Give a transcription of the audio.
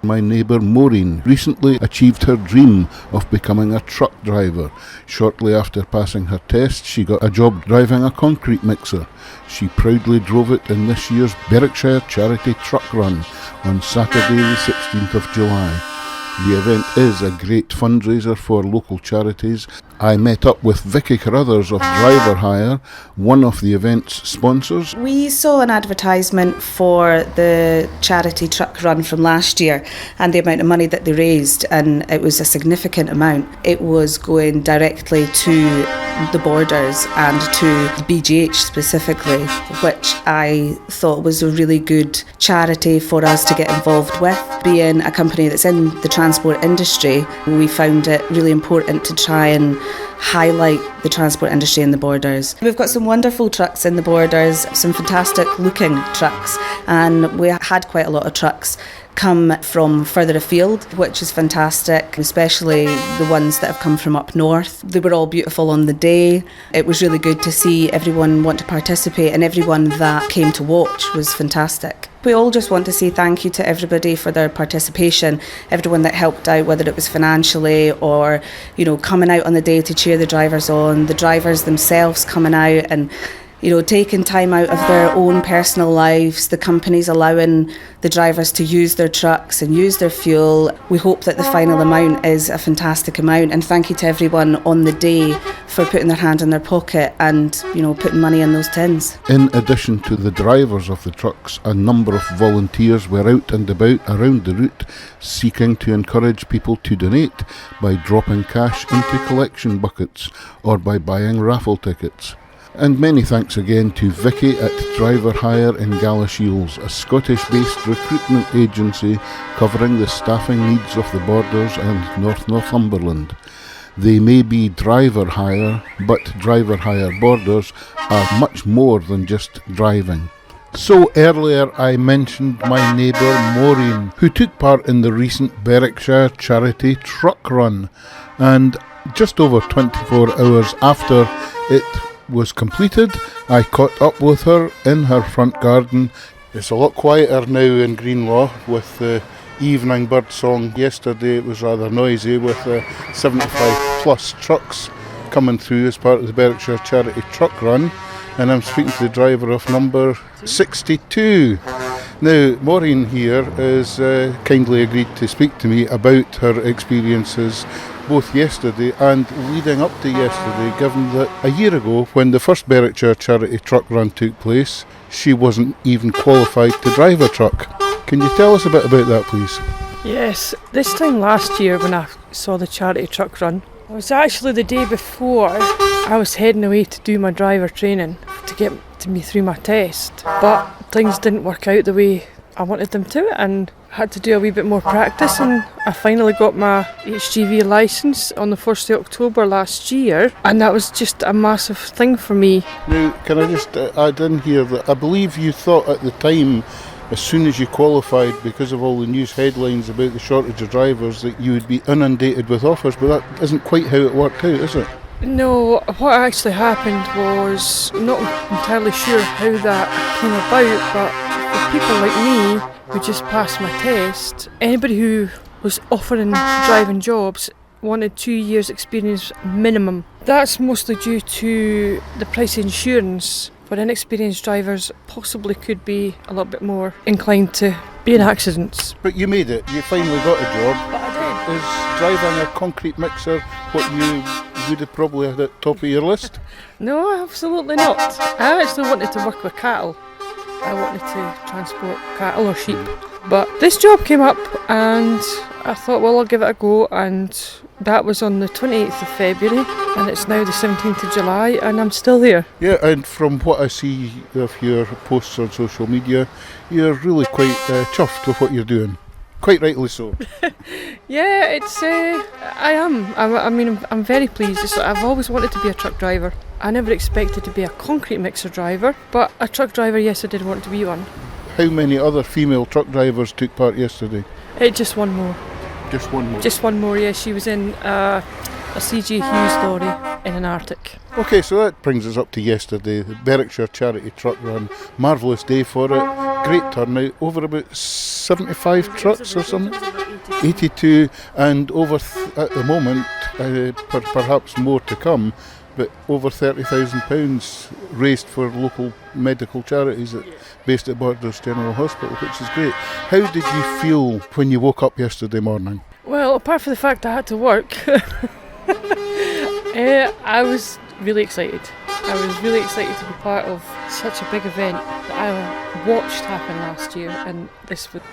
my neighbour Maureen recently achieved her dream of becoming a truck driver. Shortly after passing her test, she got a job driving a concrete mixer. She proudly drove it in this year's Berwickshire Charity Truck Run on Saturday the 16th of July. The event is a great fundraiser for local charities. I met up with Vicky Carruthers of Driver Hire, one of the event's sponsors. We saw an advertisement for the charity truck run from last year and the amount of money that they raised, and it was a significant amount. It was going directly to the borders and to BGH specifically, which I thought was a really good charity for us to get involved with. Being a company that's in the transport industry, we found it really important to try and highlight the transport industry in the borders. We've got some wonderful trucks in the borders, some fantastic looking trucks, and we had quite a lot of trucks come from further afield, which is fantastic, especially the ones that have come from up north. They were all beautiful on the day. It was really good to see everyone want to participate, and everyone that came to watch was fantastic. We all just want to say thank you to everybody for their participation, everyone that helped out, whether it was financially or, coming out on the day to cheer the drivers on, the drivers themselves coming out and taking time out of their own personal lives, the companies allowing the drivers to use their trucks and use their fuel. We hope that the final amount is a fantastic amount, and thank you to everyone on the day for putting their hand in their pocket and, putting money in those tins. In addition to the drivers of the trucks, a number of volunteers were out and about around the route seeking to encourage people to donate by dropping cash into collection buckets or by buying raffle tickets. And many thanks again to Vicky at Driver Hire in Galashiels, a Scottish-based recruitment agency covering the staffing needs of the borders and North Northumberland. They may be driver hire, but Driver Hire borders are much more than just driving. So earlier I mentioned my neighbour Maureen, who took part in the recent Berwickshire Charity Truck Run, and just over 24 hours after it was completed, I caught up with her in her front garden. It's a lot quieter now in Greenlaw with the evening bird song. Yesterday it was rather noisy with 75 plus trucks coming through as part of the Berwickshire Charity Truck Run, and I'm speaking to the driver of number 62. Now, Maureen here has kindly agreed to speak to me about her experiences both yesterday and leading up to yesterday, given that a year ago, when the first Berwickshire Charity Truck Run took place, she wasn't even qualified to drive a truck. Can you tell us a bit about that, please? Yes, this time last year when I saw the Charity Truck Run, it was actually the day before I was heading away to do my driver training to get me through my test, but things didn't work out the way I wanted them to, and I had to do a wee bit more practice, and I finally got my HGV licence on the 1st of October last year, and that was just a massive thing for me. Now, can I just add in here that I believe you thought at the time, as soon as you qualified, because of all the news headlines about the shortage of drivers, that you would be inundated with offers, but that isn't quite how it worked out, is it? No, what actually happened was, not entirely sure how that came about, but for people like me who just passed my test, anybody who was offering driving jobs wanted 2 years experience minimum. That's mostly due to the price of insurance, where inexperienced drivers possibly could be a little bit more inclined to be in accidents. But you made it, you finally got a job. But I did. Is driving a concrete mixer what you would have probably had at the top of your list? No, absolutely not. I actually wanted to work with cattle. I wanted to transport cattle or sheep. But this job came up and I thought, well, I'll give it a go, and that was on the 28th of February and it's now the 17th of July and I'm still here. Yeah, and from what I see of your posts on social media, you're really quite chuffed with what you're doing. Quite rightly so. Yeah, it's. I am. I'm very pleased. I've always wanted to be a truck driver. I never expected to be a concrete mixer driver, but a truck driver, yes, I did want to be one. How many other female truck drivers took part yesterday? Just one more. Just one more? Just one more, yeah. She was in a C.J. Hughes lorry in an Arctic. Okay, so that brings us up to yesterday, the Berwickshire Charity Truck Run. Marvellous day for it, great turnout, over about 75 trucks or something. 82, and over at the moment, perhaps more to come, but over £30,000 raised for local medical charities based at Borders General Hospital, which is great. How did you feel when you woke up yesterday morning? Well, apart from the fact I had to work, I was really excited. I was really excited to be part of such a big event that I watched happen last year, and this would